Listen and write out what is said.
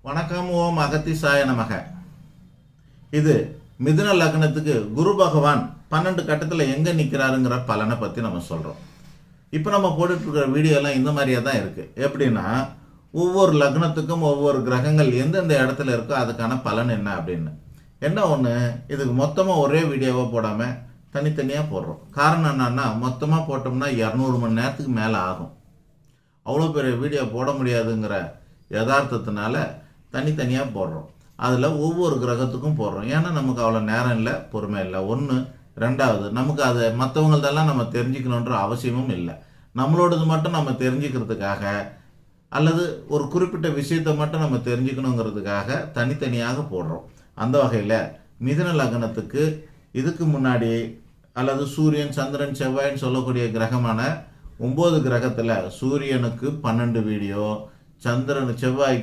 வணக்கம். ஓம் அகத்திசாய நமக. இது மிதுன லக்னத்துக்கு குரு பகவான் 12 கட்டத்தில் எங்கே நிற்கிறாருங்கிற பலனை பற்றி நம்ம சொல்கிறோம். இப்போ நம்ம போட்டுட்ருக்கிற வீடியோலாம் இந்த மாதிரியே தான் இருக்குது. எப்படின்னா, ஒவ்வொரு லக்னத்துக்கும் ஒவ்வொரு கிரகங்கள் எந்தெந்த இடத்துல இருக்கோ அதுக்கான பலன் என்ன அப்படின்னு. என்ன ஒன்று, இதுக்கு மொத்தமாக ஒரே வீடியோவாக போடாமல் தனித்தனியாக போடுறோம். காரணம் என்னன்னா, மொத்தமாக போட்டோம்னா 200 மணி நேரத்துக்கு மேலே ஆகும். அவ்வளோ பெரிய வீடியோ போட முடியாதுங்கிற யதார்த்தத்தினால தனித்தனியாக போடுறோம். அதில் ஒவ்வொரு கிரகத்துக்கும் போடுறோம். ஏன்னா நமக்கு அவ்வளோ நேரம் இல்லை, பொறுமை இல்லை. ஒன்று. ரெண்டாவது, நமக்கு அதை மற்றவங்களதெல்லாம் நம்ம தெரிஞ்சுக்கணுன்ற அவசியமும் இல்லை. நம்மளோடது மட்டும் நம்ம தெரிஞ்சுக்கிறதுக்காக அல்லது ஒரு குறிப்பிட்ட விஷயத்தை மட்டும் நம்ம தெரிஞ்சுக்கணுங்கிறதுக்காக தனித்தனியாக போடுறோம். அந்த வகையில் மிதுன லக்னத்துக்கு இதுக்கு முன்னாடி அல்லது சூரியன், சந்திரன், செவ்வாய்ன்னு சொல்லக்கூடிய கிரகமான 9 கிரகத்தில் சூரியனுக்கு 12 வீடியோ, செவ்வாய்க்கு